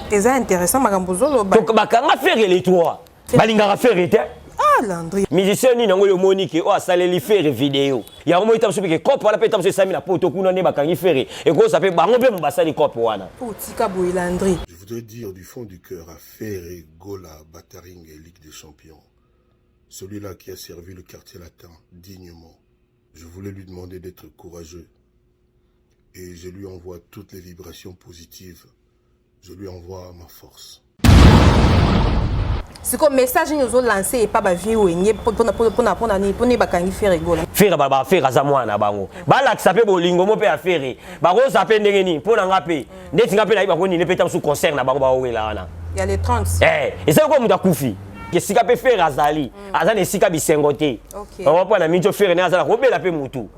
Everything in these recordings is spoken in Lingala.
C'est intéressant, Magambozolo. Donc, bakanga faire les trois. Balinga faire était. Ah, Landry. Musicien ni nango yo monique o asale li faire vidéo. Ya mo itam sopi ke cop wala pe itam so sami na poto kuna ne bakangi faire et ko ça fait bango pe mbasali cop wana. Poutika boy Landry. Je voudrais dire du fond du cœur à Ferré, Gola, Bataring et Ligue des Champions. Celui-là qui a servi le quartier latin dignement. Je voulais lui demander d'être courageux. Et je lui envoie toutes les vibrations positives. Je lui envoie ma force. C'est comme message nous ont lancé et pas bavi ou n'y pour ne bakangi faire gola. Faire baba faire azamwana bango. Ba la sape bolingo mo pe affaire. Ba ko sape ndenge ni pour na ngape. Ndeti ngape na iba ko ni ne peta su concert na bango ba wela wana. Il y a les 30. Et ça ko muta kufi. Que sika pe faire azali. Azane sika bisengote. OK. On va pas na minjo faire na azala ko bela pe mutu.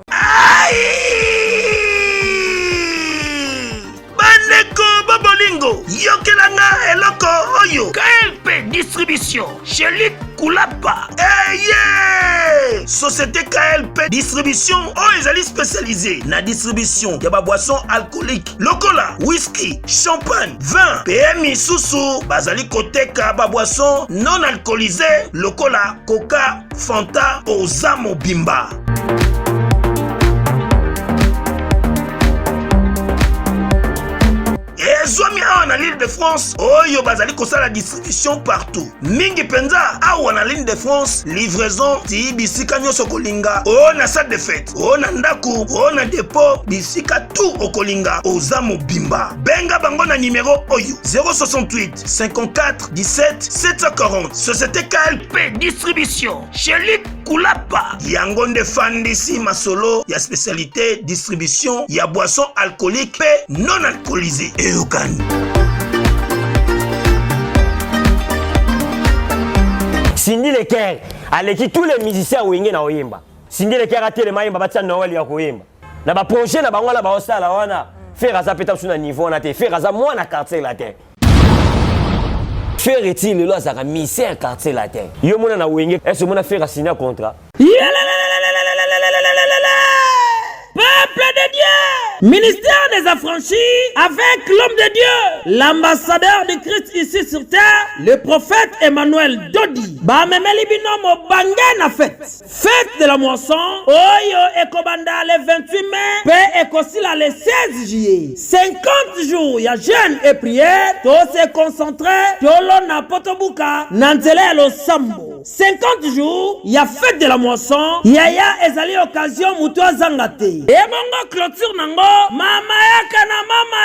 Bolingo, Yokelanga Eloko Oyo, KLP Distribution, chez Luc Koulapa. Yeah! Société KLP Distribution, ils spécialisés na distribution de boissons alcooliques, locola, whisky, champagne, vin, PMI Soussou, Bazali Koteka, boissons non alcoolisées, locola, coca, fanta, Ozamo Bimba. Zomi awa na l'île de France, oyo bazali kosa la distribution partout. Mingi penza awa na l'île de France, livraison ti bisika nyoso kolinga. O na salle de fête, o na ndaku, o na dépôt, bisika tout okolinga. Ozamo Bimba. Benga bango na numéro oyo 068 54 17 740. Société KLP Distribution. Chez Luc Koulapa. Yango nde fandisi masolo ya spécialité distribution ya boisson alcoolique pe non alcoolisée. Cindy Leker, aleki tous les musiciens wenge na oyemba. Cindy Leker a télé maïmba batia Noël ya koyemba. Na ba projet na bango la ba osala wana. Faire aza peta sur na niveau na te, faire aza moi na quartier la terre. Faire est-il là ça misère quartier la terre. Yo mona na wenge, est-ce mona faire signer contrat? Peuple de Dieu, ministère des affranchis, avec l'homme de Dieu, l'ambassadeur de Christ ici sur terre, le prophète Emmanuel Dodi. Bamemeli binomo bange na fête. Fête de la moisson, oyo ekobanda le 28 mai, pe ekosila le 16 juillet. 50 jours, ya jeûne et prière, to se concentrer, tolo na potobuka, nantele lo sambo. 50 jours, ya fête de la moisson, yaya ezali occasion muto zangate. Et mon clôture nango, mama yaka na mama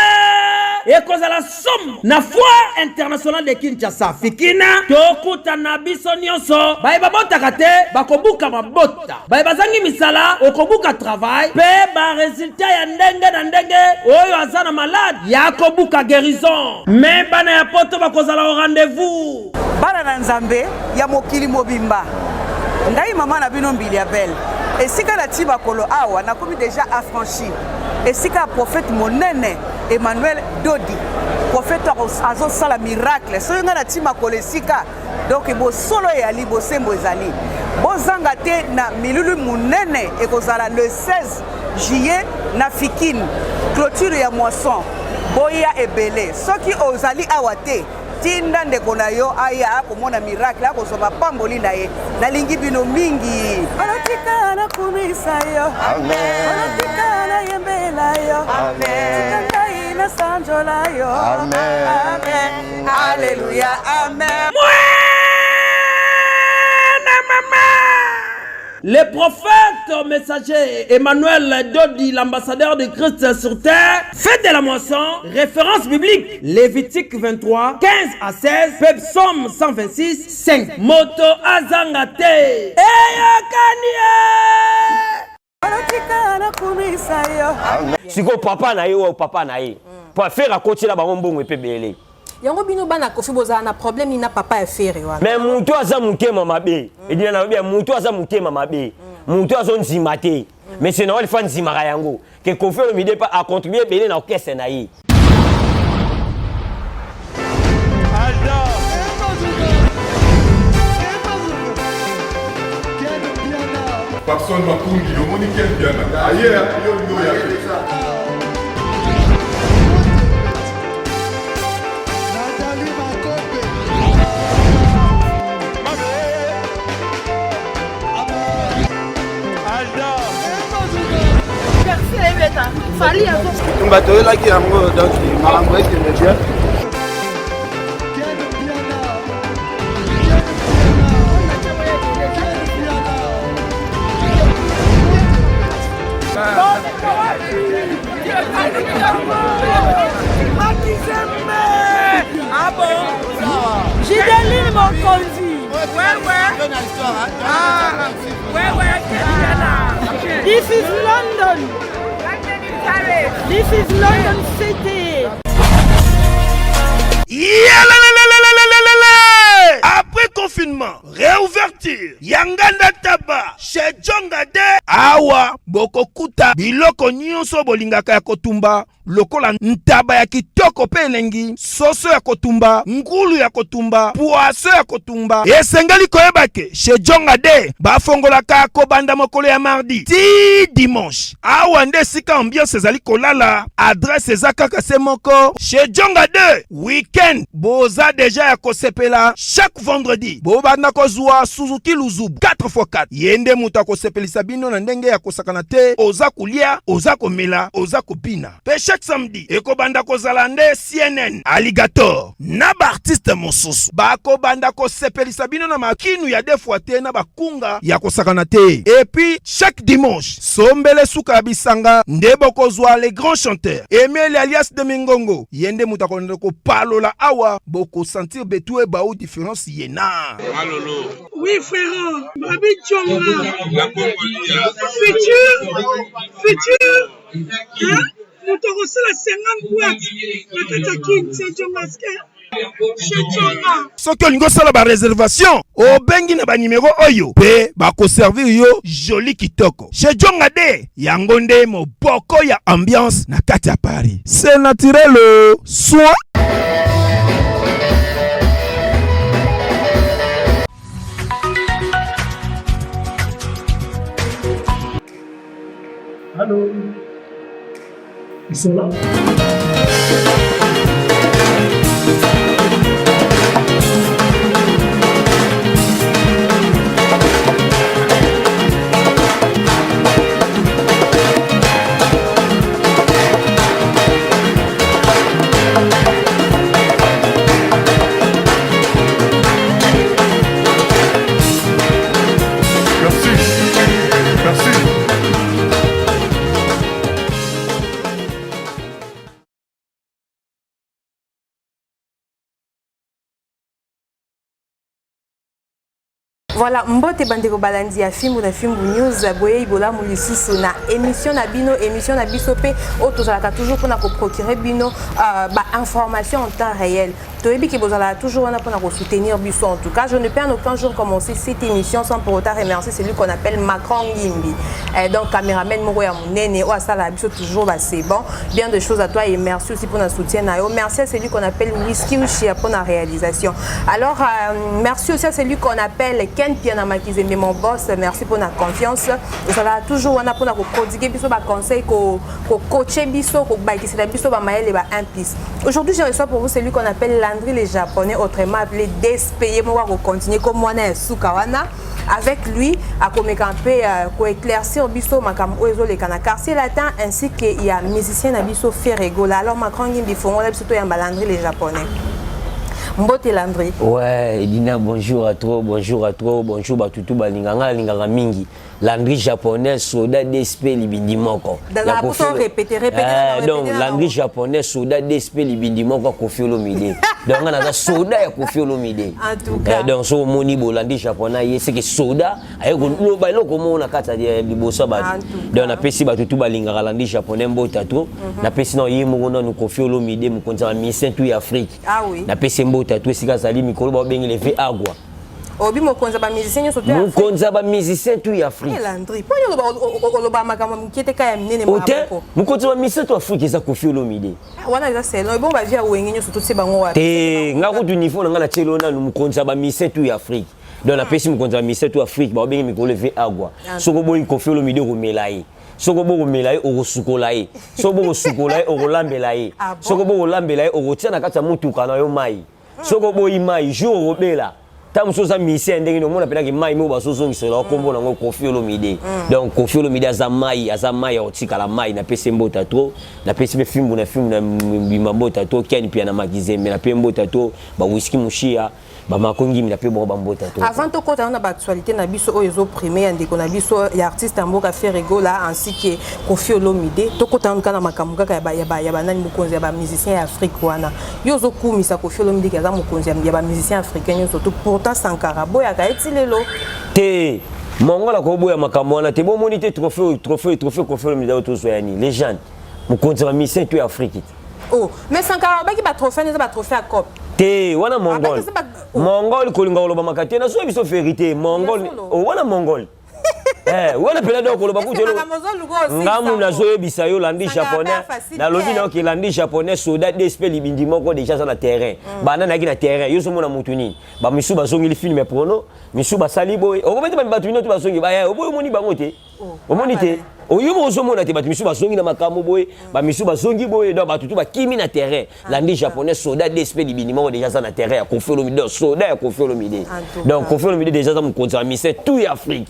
e kozala somme na foire internationale de Kinshasa. Fikina, tokuta na biso nyonso, bae babotaka te, bakobuka mabota. Bae bazangi misala, okobuka travail, pe ba résultat ya ndenge na ndenge, oyo azana malade, ya kobuka guérison. Mais bana ya poto bakozala au rendez-vous. Bana na Nzambe, ya mokili mobimba. Ngai mama na bino mbili ya belle. Et si la tiba kolo awa na komi déjà affranchi. Et si ka prophète monene Emmanuel Dodi, prophète azo sala miracle. So nga na tiba kolo sika. Donc bo solo ya li bo sembo ezali. Bo zanga te na milulu monene e kozala le 16 juillet na Fikine. Clôture ya moisson. Boya ebele. Soki ozali awa te. Tinda ndeko na yo aya akomona miracle akosoba pamboli na ye nalingi bino mingi anatika na kumisa yo amen anatika na yembela yo amen tika na sanjola yo amen amen alleluia amen. Le prophète messager Emmanuel Dodi, l'ambassadeur de Christ sur terre, fête de la moisson, référence biblique, Lévitique 23, 15 à 16, Psaume 126, 5. Moto Azangate. Siko papa na yo papa na ye. Pour faire à côté la bango mbongo epebele. Yango bino bana kofi boza na problème ni na papa ya faire wana. Mais mutu aza mutema mabe. Edina na bien mutu aza mutema mabe. Mutu azo nzima te. Mais c'est normal fan nzima yango. Que kofi le mide pas a contribuer belé na orchestre na ye. Personne m'a conduit, au monde quel bien. Ailleurs, il y a bato elaki yango donc makambo ekende bien. Ah bon? Gideline Mokonzi. This is London. This is London City. Après confinement, réouverture, Yanganda Taba, chez Djongade, Awa, Bokokuta, Biloko Nyonso Bolingaka ya Kotumba, lokola ntaba ya kitoko pe elengi, soso ya kotumba, ngulu ya kotumba, poaso ya kotumba. Esengali koyebake, chez Djongade, bafongolaka kobanda mokolo ya mardi, ti dimanche. Awa nde sika ambiance ezali kolala, adresse ezaka se moko, chez Djongade, weekend, boza deja ya kosepela, chaque vendredi, bobanda kozwa Suzuki Luzubu, 4x4. Yende muta kosepelisa bino na ndenge ya kosakana te, oza kulia, oza komela, oza kopina. Pe chaque samedi, ekobanda kozala nde CNN, Alligator, na ba artiste mosusu. Bako banda kosepelisa bino na makinu ya defuate na bakunga ya kosakana te. Et puis, chaque dimanche, sombele suka bisanga, nde bokozwa les grands chanteurs. Emile alias de Mingongo, yende muta ko palola awa, boko sentir betue ba ou différence yena. Malolo. Oui, frère. Babi Djonga. La Congolia. Futur. Hein? Nous te recevons la 50 boîtes. La Katakin, c'est Djongaske. Soki olingo sala ba réservation, obengi na ba numéro oyo pe ba ko servir yo joli kitoko. Chez Djongade, yango nde moboko ya ambiance na kati ya Paris. C'est naturel, soit Allô? Ils sont là? Voilà, mbote bandeko balandi ya Fimbu na Fimbu News boye ibola mulisusu na émission na biso pe otozalaka toujours pour na ko procurer bino ba information en temps réel. Toyebi ki bozala toujours wana pour na ko soutenir biso en tout cas. Je ne peux en aucun jour commencer cette émission sans pour autant remercier celui qu'on appelle Macron Ngimbi. Donc caméraman moko ya munene o asala biso toujours ba c'est bon. Bien de choses à toi et merci aussi pour notre soutien na yo. Merci à celui qu'on appelle Whisky Ushia pour la réalisation. Alors merci aussi à celui qu'on appelle Ken Piana Makizembe mon boss, merci pour la confiance. Ça va toujours on a pour la prodiguer biso ba conseil ko coacher biso ko ba kisi la biso ba maël et ba un piste. Aujourd'hui je reçois pour vous celui qu'on appelle Landry les japonais autrement appelé DSP mo ko continuer comme moi na Sukawana. Avec lui à commécampé ko éclaircir biso makam oezo le kana quartier latin ainsi que il y a musicien na biso Ferregola. Alors Macron ngimbi fongo la biso to ya Landry les japonais. Mbote Landry. Ouais, Edina, bonjour à toi, bonjour Batutu Balinganga, Linganga Mingi. Landry japonais, soda DSP Libindi Moko. Répéter. Donc, Landry japonais, soda DSP Libindi Moko, Kofi Olomide. Donc, on a soda et Kofi Olomide. En tout cas. Donc, so monibo, Landry japonais, c'est que soda, et on a kata de Libosa Batu. Donc, on a pesi Batutu Balinganga, Landry japonais, Mbotato. On a pesi no Yemouna, nous Kofi Olomide, nous comptons mission tout Afrique. Ah oui. Na pesi Mbotato, c'est qu'à mikolo ba bengi le fait agua. Obi mokonza ba musicien nyoso te. Mokonza ba musicien tout Afrique. Landry, po yo loba makama mkete ka ya mnene mako. Mokonza ba musicien tout Afrique eza Kofi Olomide. Wana eza selo, bon ba via wengi nyoso tout se bango wa. Te ngako du niveau nga la tshelo na mokonza ba musicien tout Afrique. Donc na pesi mokonza ba musicien tout Afrique ba bengi mikolo le fait agua. Soko boyi Kofi Olomide ko melaye. Soko bo melaye o sukolaye. Soko bo sukolaye o lambelaye. Soko bo lambelaye o tia na kata mutuka na yo mai. Soko bo imai jour obela. ta musoza mission ndenge no mona pena ke mai mo basozongi sela kombo nango Koffi Olomide donc Koffi Olomide azamai otika la mai na pese mbota to na pese be filmu na mbota to kiani pia na magizembe na pe mbota to ba whisky mushia ba makongi mi na pe bo ba mbota to avant to kota na ba actualité na biso oyo primer ndeko na biso ya artiste amboka Ferregola ainsi que Koffi Olomide to kota na makambo kaka ya ba nani mukonzi ya ba musicien ya Afrique wana yozo kumisa Koffi Olomide kaza mukonzi ya ba musicien africain surtout pourtant Sankara boya ka etilelo te mongola ko boya makambo wana te bo monite trophée Koffi Olomide to so yani légende mukonzi wa musicien to ya Afrique oh mais Sankara ba ki ba trophée ne ba trophée à cop te wana mongol mongol kolinga oloba makate na so biso vérité mongol wana mongol wana pela do koloba kutelo ngamu na zo yebisa yo landi japonais na lobi na ki landi japonais soda DSP libindi moko déjà sur le terrain bana na ki na terrain yo so mona mutuni ba misu bazongi li film prono misu basali boy okobete ba batuni to bazongi ba oboyo moni bango te omoni te oyo mo zo mona te batu misu bazongi na makambo boy ba misu bazongi boy do batu to ba kimi na terrain landi japonais soda DSP libindi moko déjà sur le terrain ya Koffi Olomide soda ya Koffi Olomide donc Koffi Olomide déjà ça me contra mise tout Afrique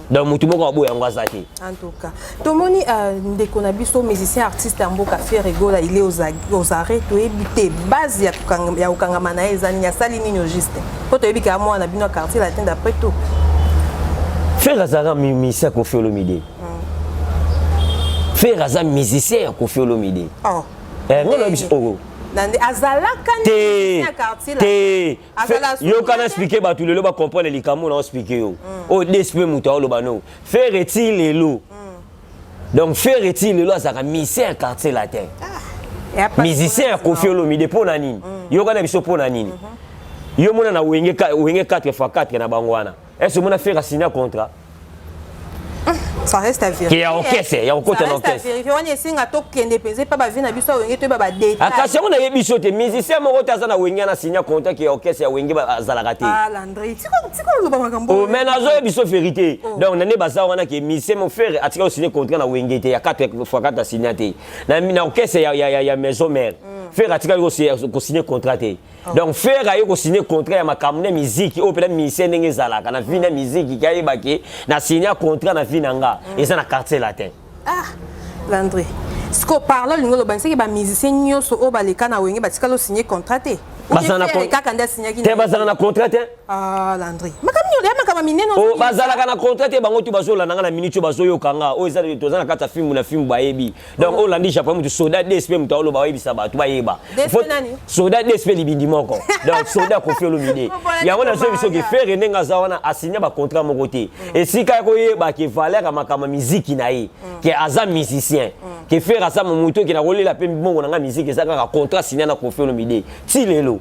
donc mutu moko aboya ngwaza te en tout cas tomoni ndeko na biso musicien artiste amboka Ferregola il est aux arrêts to ebité base ya ukangama na ezani ya sali nino juste po to ebika moi na bino quartier latin d'après tout faire azara musicien Koffi Olomide faire azara musicien Koffi Olomide oh ngolo biso nande azalaka ni quartier là yo kana expliquer ba tout le ba comprendre likamo na expliquer yo o DSP muta lo bano faire est-il lelo donc faire est-il lelo azaka musicien quartier latin musicien Koffi Olomide pour na nini yo kana biso pour na nini yo mona na wenge 4x4 na bangwana est-ce que mona faire signer contrat ça reste à vérifier. Qui est orchestre, il y a un côté orchestre. On est singa to kende penser pas ba vie na biso wenge to ba détail. Akasi on a yebiso te musicien moko taza na wenge na signer contrat qui est orchestre ya wenge ba zalakate. Ah Landry, tiko lo ba makambo. Oh mais nazo yebiso vérité. Donc on est baza wana ke musicien mon frère atika signer contrat na wenge te ya 4x4 signer te. Na orchestre ya maison mère. Faire atika ko signer contrat te. Donc faire ayo ko signer contrat ya makamne musique au peut-être musicien ndenge zalaka na vie na musique ki ayebaki na signer contrat na vie nanga et ça na quartier latin. Ah Landry. Ce qu'on parle l'ingolo ban c'est que ba musicien nyoso o ba leka na wenge ba tikalo signer contrat te. Bazana na contrat te. Ah Landry. Makama mineno. Oh bazala kana contrat te bango tu bazola nanga na minute bazoyo kanga. O eza to zana kata film na film bayebi. Donc o landi japonais mutu soda DSP mutu olo bayebi saba tu bayeba. Soda DSP libindi moko. Donc soda Koffi Olomide. Ya wana so biso ke faire nenga za wana asigner ba contrat moko te. Et si ka ko yeba ke valeur ka makama musique na ye. Ke aza musicien. Ke faire asa mutu ke na rolela pe mbongo nanga musique eza ka contrat signé na Koffi Olomide. Ti lelo.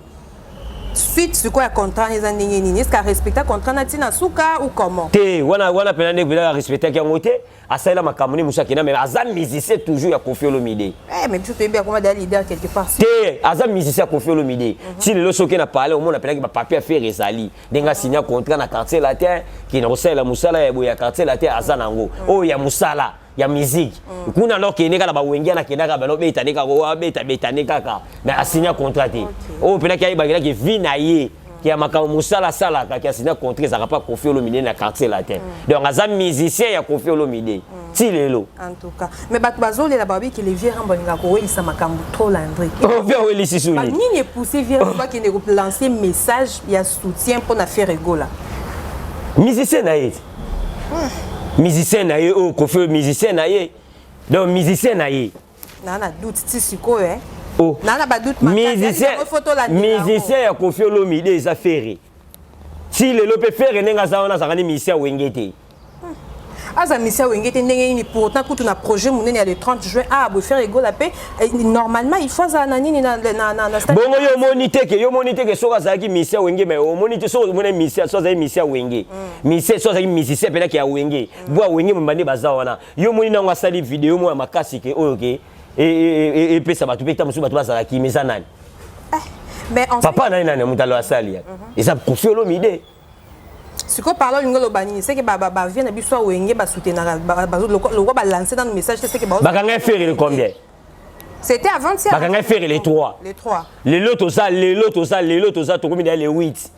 Suite sur quoi contrat les années ni est-ce qu'à respecter contrat na tina suka ou comment te wana penane bila respecter ki ngote asala makamuni musaki na mais azam musicien toujours ya Koffi Olomide mais tu peux bien comment d'aller leader quelque part te azam musicien Koffi Olomide si le soki na parler au monde appelle ki ba papier faire ezali denga signer contrat na quartier latin ki na osala musala ya boya quartier latin azanango o ya musala ya musique kuna loke neka na ba wengia na kenaka ba no beta neka ko beta neka ka mais asigner contrat te o pena ki ayibakela ki vi na ye qui a makambo musala sala qui a signé contrat ça pas Koffi Olomide na quartier latin donc azam musicien ya Koffi Olomide ti lelo en tout cas mais bato bazole la babi qui les vieux ramboninga ko welisa makambo trop Landry on vient welisi suni ni ne pousser vieux pas qui ne lancer message ya soutien pour na Ferregola musicien na ye musicien na ye o Koffi musicien na ye donc musicien na ye na doute ti siko oh nana ba doute musicien ya Koffi Olomide eza ferré si le lope ferré nenga za wana zakani musicien wengete aza musicien wengete ndenge ni pourtant kutu na projet munene ya le 30 juin bo Ferregola pe normalement il faut za nani na bongo yo monite ke soka zaki musicien wenge mais o monite so mona musicien so za musicien wenge musicien so za musicien pena ki ya wenge bwa wenge mbande baza wana yo moni na ngasali video mo ya makasi ke oyo ke et puis ça va tout péter monsieur bato bazala ki meza nani mais en papa nani mutalo asali et ça Koffi Olomide ce qu'on parle ngolo bani c'est que ba vient na biso wenge ba soutenir ba lancer dans le message c'est que ba kanga faire le combien c'était avant-hier ba kanga faire les 3 les 3 les lots ça to komi les 8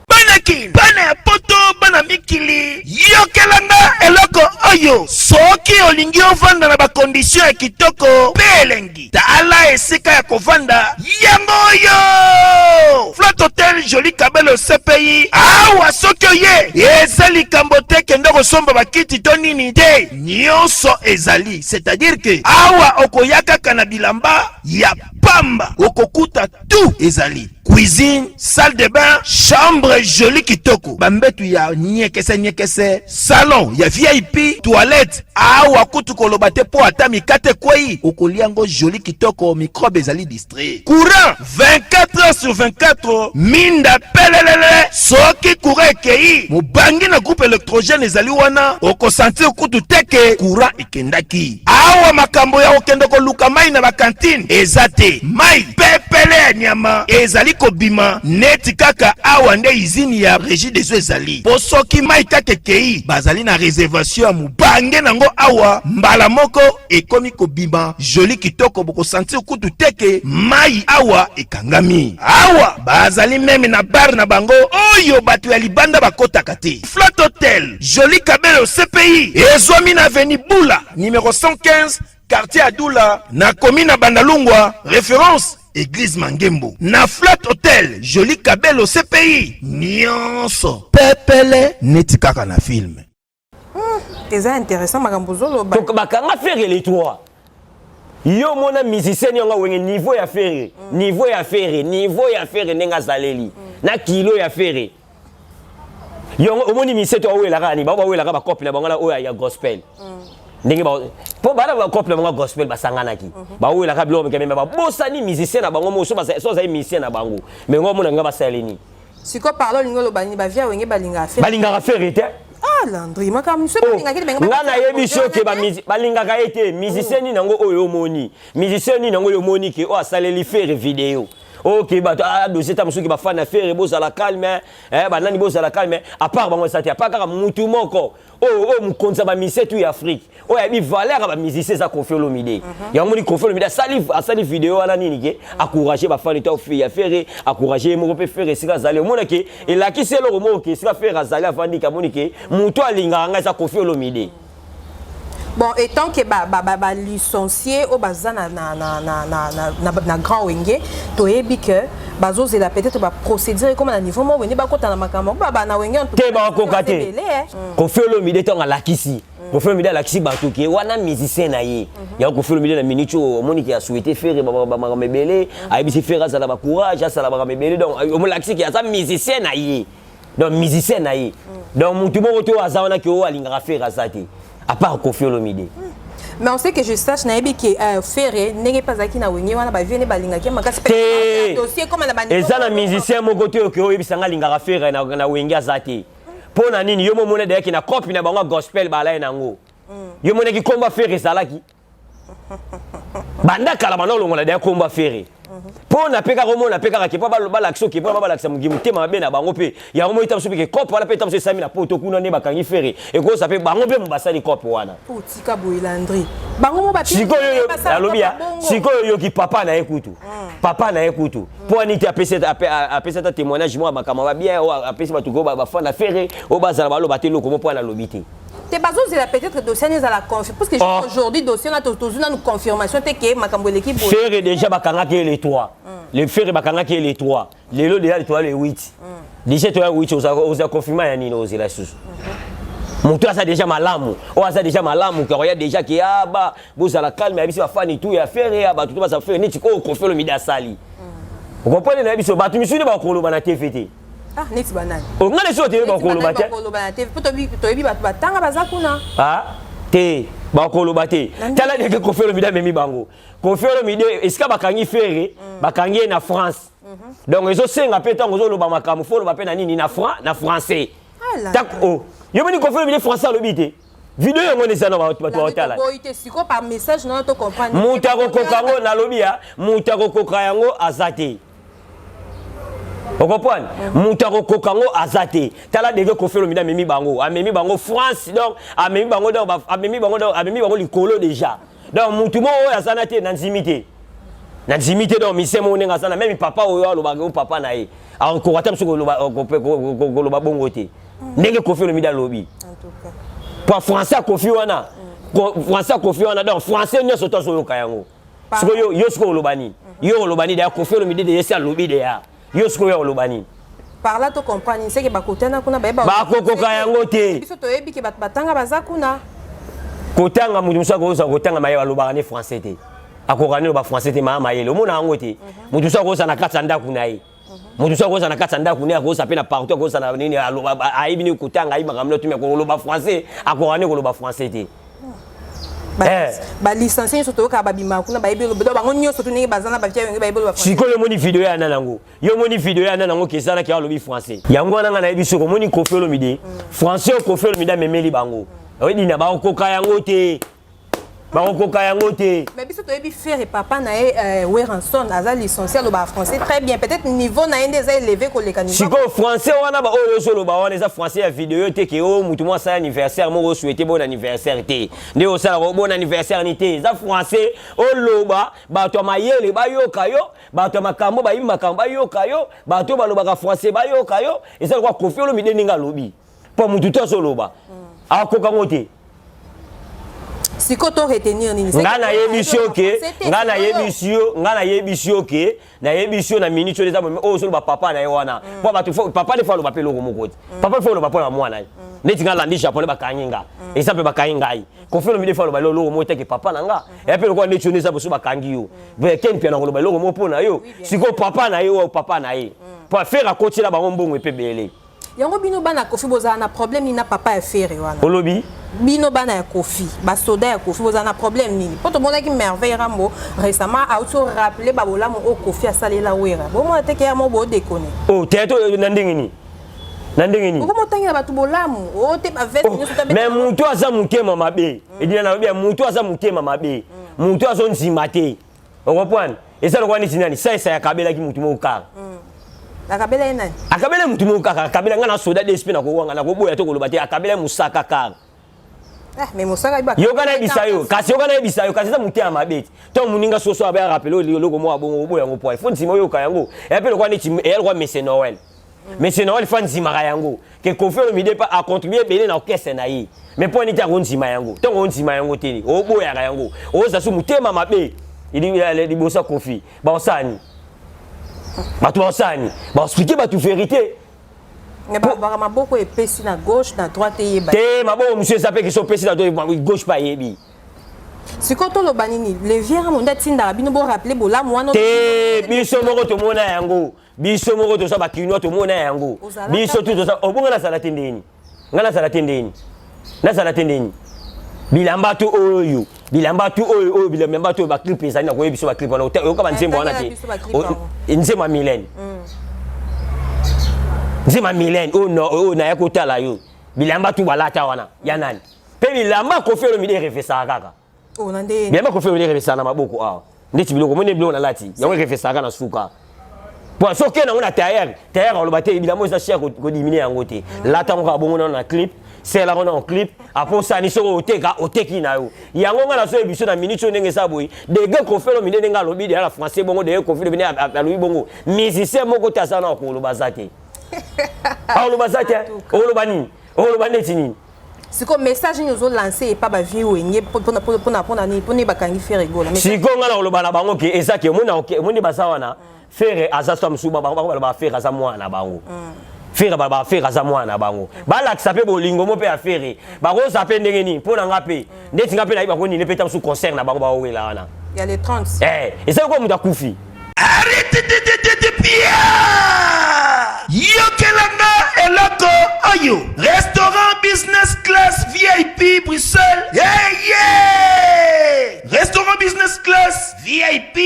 bana Anakin bana ya poto bana mikili yokelanga eloko oyo soki olingi ovanda na bakondisio ya kitoko pelengi tala esika ya kovanda yango oyo Flat Hotel Joli Kabelo CPI awa soki oye eza likambo te kende kosomba bakiti to nini te nyonso ezali, c'est-à-dire que awa okoyaka kana bilamba ya pamba okokuta tout ezali, cuisine, salle de bain, chambre jolie kitoko, bambetu ya nyekese, salon ya VIP, toilette awa kutu kolobate po ata mikate kwei okoliango jolie kitoko, microbe ezali distrait, courant 24 heures sur 24 minda pelelele soki courant ekei mobangi na groupe électrogène ezali wana okosentir kutu teke courant ekendaki awa makambo ya okende koluka mai na bakantine ezate mai pepele ya nyama ezali kobima neti kaka awa nde izini ya régie des eaux ezali po soki mai kaka ekei bazali na réservation ya mobange nango awa mbala moko ekomi kobima joli kitoko bokosentir kutu teke mai awa ekangami awa bazali meme na bar na bango oyo bato ya libanda bakotaka te. Flat Hotel Joli Kabelo CPI ezwami na avenue Bula numéro 115 quartier Adoula na commune na Bandalungwa, référence Église Mangembo. Na Flat Hotel Joli Kabelo CPI nyonso pepele neti kaka na film. C'est intéressant magambozolo ba. Donc bakanga faire les trois. Yo mona musicien yonga wenge niveau ya faire, niveau ya faire nenga zaleli. Na kilo ya faire. Yonga omoni musicien to wela kani ba wela ka ba couple na bangala oya ya gospel. Ndenge ba po bana ba couple na gospel basangana ki. Ba wela ka bilo meke ba bosani musicien na bango moso ba so za musicien na bango. Mais ngo mona nga ba saleni. Siko parlo lingolo bani ba via wenge balinga faire. Balinga faire te. Ah Landry makam so balinga ki benga. Ngana yebi shoke ba balinga ka ete musicien ni nango oyo moni. Musicien ni nango yo moni ke o asaleli faire vidéo. Ok, bah, dossier tam qui va faire affaire, boss à la calme, bah nani boss à la calme. À part bah moi ça t'y a pas car mutu moko. Oh mon compte ça va miser tout Afrique. Oh y a mis valeur à miser ça confie l'omidé. Y a mon confie l'omidé. Sali vidéo à la nini ke, encourager bah faire l'état fait affaire, encourager mon peut faire c'est ça le monde ke et là qui c'est le mot que c'est faire azali avant di kamonike, mutu alinga nga ça confie l'omidé. Bon, et tant que ba licencié au baza na grand wenge, to ebi que bazo zela peut-être ba procédure comme à niveau mo wenge ba kota na makamo ba na wenge on te ba kokate. Ko fait le midi ton la kisi. Ko fait le midi la kisi ba to ke wana musicien na ye. Ya ko fait le midi na minute moni qui a souhaité faire ba mebele, a bi se faire ça la ba courage, ça la ba mebele donc o la kisi qui a ça musicien na ye. Donc musicien na ye. Donc mutu mo to azana ke o alinga faire ça te. À part confier l'omidé. Mais on sait que je sache naïbi qui ferré n'est pas acquis na wengi wana ba vienne balinga qui maka dossier comme la bande. Et ça na musicien mo côté que o ebisanga linga ferré na wengi azati. Pona nini yo mo mona de ki na copie na bango gospel ba la nango. Yo mona ki komba ferré salaki. Banda kala manolo ngona de komba ferré. Pona peka romo na peka ki pa ba l'action ki pa ba l'action mugimu tema be na bango pe. Ya romo itamso pe ke cop wala pe tamso sami na poto kuna ne bakangi ferré. Et ko ça pe bango pe mbasali cop wana. Potika boilandri. Bango mo ba siko yo alobia siko yo ki papa na ekutu. Papa na ekutu. Po ani ti apesa ta témoignage moi bakama ba bien o apesa batugo ba fa na ferré o bazala ba lo batelo komo po na lobité. T'es pas osé la peut-être dossier à la confirmation parce que aujourd'hui dossier on a toujours une confirmation t'es que makambo l'équipe faire déjà bakanga ke les trois les faire bakanga ke les trois les lots déjà les trois les 8 déjà toi 8 osa confirmer ya nini oser la sous mon toi ça déjà malamu o ça déjà malamu que regarde déjà que ah ba boza la calme ya biso ba fani tout ya faire ya ba tout ba ça faire ni tiko confirmer le midi sali vous comprenez na biso ba tu misuni ba kolo ba na TVT. Ah, neti banane. O ngale so te ba kolo bate. Kolo bate. Poto bi to ebi ba tanga bazakuna. Ah, te ba kolo bate. Tala de ko faire le video memi bango. Ko faire le video eska bakangi ferré, bakangi na France. Donc ezo senga peta ngozo lo ba makamu fo lo ba pe na nini na français. Tak o. Yo meni ko faire le video français lo bité. Video yango ne sana ba tala. Bo ite siko par message non to comprendre. Mutako kokango na lobia, mutako kokayango azate. Vous comprenez? Moutaro kokango azate. Tala dege ko fait le mida memi bango. Amemi bango France donc amemi bango donc amemi bango likolo déjà. Donc moutumo o azanate nanzimité. na zimité donc mise mo nenga sana même papa oyo aloba ko papa na ye alors ko wata msuko loba bongo te ndenge Koffi Olomide lobi en tout cas pour français Koffi wana donc français nyonso to so yoka yango siko yo siko olobani yo olobani da Koffi Olomide de yesa lobi de ya yo siko yo olobani par là tu comprends c'est que bakotana kuna ba kokoka yango te biso to yebi ke batanga bazakuna kotanga mutu musa ko kotanga maye balobaka ne français te akokani ba français te mama yele omona yango te mutu musa ko na katsa ndaku na ye mutu musa ko na katsa ndaku ne ko sa pe na partout ko sa na nini aloba aibi ni kotanga aiba ngamlo tu me ko loba français akokani ko loba français te ba licencié surtout ka babima kuna ba yebelo bedo bango nyo surtout ni bazana ba fiya ba yebelo ba français siko le moni video ya nanango yo moni video ya nanango ke sala ki alobi français yango nanga na yebiso ko moni Koffi Olomide français Koffi Olomide memeli bango oyedi na ba koka yango te mais biso to yebi faire papa na Weranson aza licencié lo ba français très bien peut-être niveau na ende za élevé ko leka niveau siko français wana ba oyo so lo ba wana za français ya vidéo te ke o mutu mo sa anniversaire mo souhaiter bon anniversaire te nde o sala bon anniversaire ni te za français o loba ba to mayele ba yoka yo ba to makambo ba yima makambo ba yoka yo ba to ba loba ka français ba yoka yo eza kwa Koffi Olomide ninga lobi po mutu to so loba akoka ngote sikoto retenir nini ngana yebisio ke ngana yebisio ke na yebisio na minute les abo o so ba papa na yewana po ba papa de fa lo ba pelo komoko papa fa lo ba pona mwana neti ngala ndi japonais ba kanyinga esape ba kanyinga ai Koffi Olomide fa lo ba lo mo te ke papa nanga e pe lo kwa neti onesa bo so ba kangi yo be ken pia na lo ba lo mo pona yo siko papa na yo papa na ye po faire akotila ba mbongo epebele yango bino bana Koffi boza na problème ni na papa ya faire wana olobi bino bana ya Koffi ba soda ya Koffi boza na problème nini poto mona ki merveille rambo récemment auto rappeler ba bolamu o Koffi asalela wera bo mo teke ya mo bo déconner teto na ndengini ko mo tangi na batu bolamu o te ba veste ni sotabe mais mutu aza mutema mabe edina na lobi mutu aza mutema mabe mutu azo nzima te okopwana esa lokwa ni tinani sa ya kabela ki mutu mo ka akabela nani akabela mutu mo ka akabela ngana soda d'esprit na ko wanga na ko boya to ko lobate akabela musaka ka mais musaka iba yogana bisayo kasi yogana bisayo kasi za mutia mabeti to muninga soso aba rappelo loko mo abongo oboya ngo point fonzi mo yoka yango e pe lokwa neti e lokwa Monsieur Noël Monsieur Noël fanzi maka yango ke Koffi Olomide pas a contribuer belé na orchestre na yi mais point neti akonzi ma yango to ngonzi ma yango teli oboya ka yango o za su mutema mabe ili bosa Koffi ba osani batu osani ba expliquer batu vérité. Mais ba maboko epesi na gauche na droite yeba te maboko monsieur sapé que so pesi na gauche pa yebi sikoto lo banini le viera monda tinda bino bo rappeler bola mwana te biso moko to mona yango biso moko to so ba kinwa to mona yango biso tu to so obonga na sala tendeni ngana sala tendeni na sala tendeni bilamba tu oyo bilamba tu ba clip ezali na ko yebiso ba clip wana o ka ba nzembo wana te nzembo Mylène nzema Mylène o na yakotala yo bilamba tu balata wana ya nani pe bilamba Koffi Olomide refesa kaka o nande bilamba Koffi Olomide refesa na maboko awa ndeti biloko mone biloko na lati yango refesa kaka na suka po so ke na ngona tailleur olobate bilamba ça cher ko diminuer yango te lata ngo bongo na clip c'est là on a un clip après ça ni so oteki na yo yango ngana so ebiso na minute ndenge sa boyi de gars Koffi Olomide ndenga lobi de la français bongo de Koffi Olomide a lobi bongo musicien moko ta na ko lobazate olobani tini siko message nous ont lancé et pas ba vie wenge pour ba kangi faire rigola siko ngala olobana bango ke ezaki mona basawana faire azaso msuba ba faire aza mwana bango faire ba faire aza mwana bango bala kisape bolingo mo pe affaire ba ko sape ndenge ni pona ngape ndeti ngape na iba ko ni le peta su concert na bango ba wela wana il y a les 30 ezaki ko muta kufi arrête de pia yokelanga eloko oyo restaurant business class VIP Bruxelles restaurant business class VIP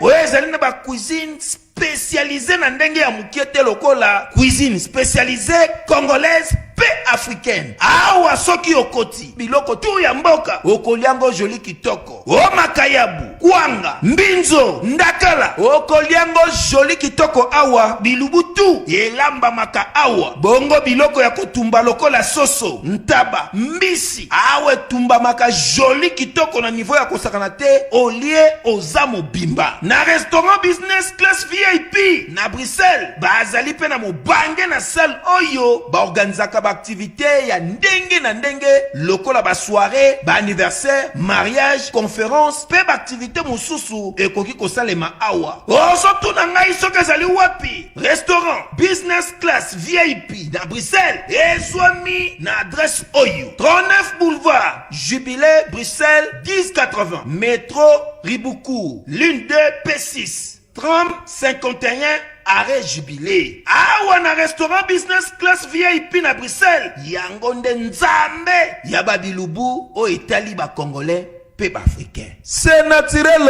oyo ezali na ba cuisine spécialisé na ndenge ya mukiete lokola cuisine spécialisée congolaise pe africaine. Awa soki okoti biloko tu ya mboka okoliango joli kitoko. O makayabu, kwanga, mbinzo, ndakala okoliango joli kitoko awa bilubutu elamba maka awa. Bongo biloko ya kotumba lokola soso, ntaba, mbisi awe tumba maka joli kitoko na niveau ya kosakana te olie ozamo bimba. Na restaurant business class VIP na Bruxelles bazali pe na mobange na salle oyo ba organizaka ba activité ya ndenge na ndenge lokola ba soirée, ba anniversaire, mariage, conférence pe ba activité mosusu ekoki kosalema awa. Oso na ngai soki ezali wapi? Restaurant business class VIP na Bruxelles ezwami na adresse oyo 39 boulevard Jubilé Bruxelles 1080 métro Riboukou l'une de P6 3051 arrêt Jubilé. Awa na restaurant business class VIP na Bruxelles yango nde nzambe ya babilubu o etali ba congolais pe ba africain. C'est naturel.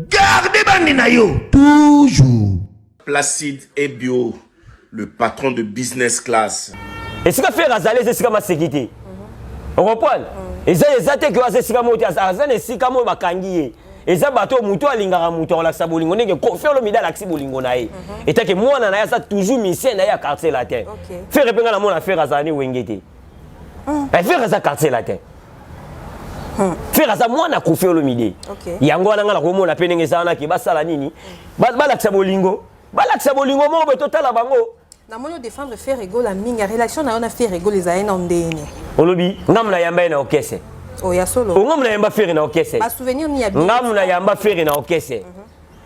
Gardez bandi na yo toujours. Placide et Bio, le patron de business class. Et ce que fait Razalé, c'est ce que ma sécurité. On comprend? Et ça, c'est que c'est ce que moi, c'est ce que moi, bakangi. Et ça, bateau, mouton, lingara, mouton, la sabolingo, n'est que confère le mida, la sabolingo naï. Et tant que moi, on a ça toujours mission, on a quartier latin. Faire répondre à mon affaire à Zani Wengete. Faire ça quartier latin. Faire ça, moi, on a confère le midi. Yango, on a la romo, on a pénégué ça, on a qui bat ça la nini. Balak sabolingo. Balak sabolingo, moi, on peut total à bango. Na moyo défendre faire égaux la minga relation na ona faire égaux les aïna ndene. Olobi ngamna yamba na okese. O ya solo. Ngamna yamba faire na okese. Ba souvenir ni ya bien. Ngamna yamba faire na okese.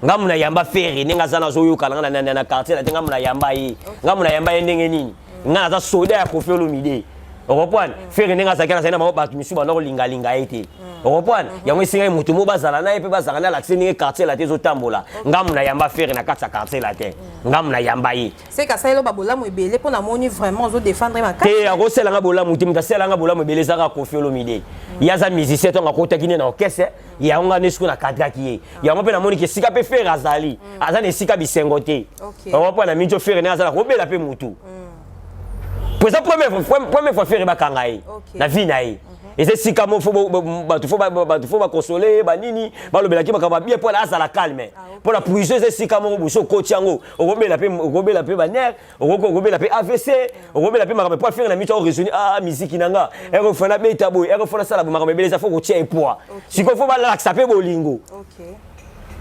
Ngamna yamba faire ninga zana zo yoka na quartier la ngamna yamba yi. Ngamna yamba ndenge nini. Nga za soda ya kofi olomide. On reprend faire ninga za kana na mabo ba misu ba no linga linga ete. On reprend yango singa mutu mo bazala na epe bazala na l'accès ninga quartier la tezo tambola. Ngamna yamba faire na kata quartier la te. Ngamna yamba yi. C'est que ça elo babola mo ebele pour na moni vraiment zo défendre ma carte. Te ako sela nga bola mutu mta sela nga bola mo ebele zaka kofi olomide. Ya za musicien to nga kota kine na orchestre ya nga nesiko na kadra ki. Ya mo pe na moni ke sika pe faire azali. Azana sika bisengote. On reprend na minjo faire na azala robela pe mutu. Pour ça première fois faire bakangai na vie naï et c'est si comme faut consoler ba nini ba lobela ki bakaba bien pour la za la calme pour la puiser c'est si comme buso coach yango robela pe ba nerf robela pe AVC robela pe makaba pour faire na mito raisonner musique nanga et refona beta boy et refona sala makaba beleza faut ko tie poids si ko faut ba la saper bolingo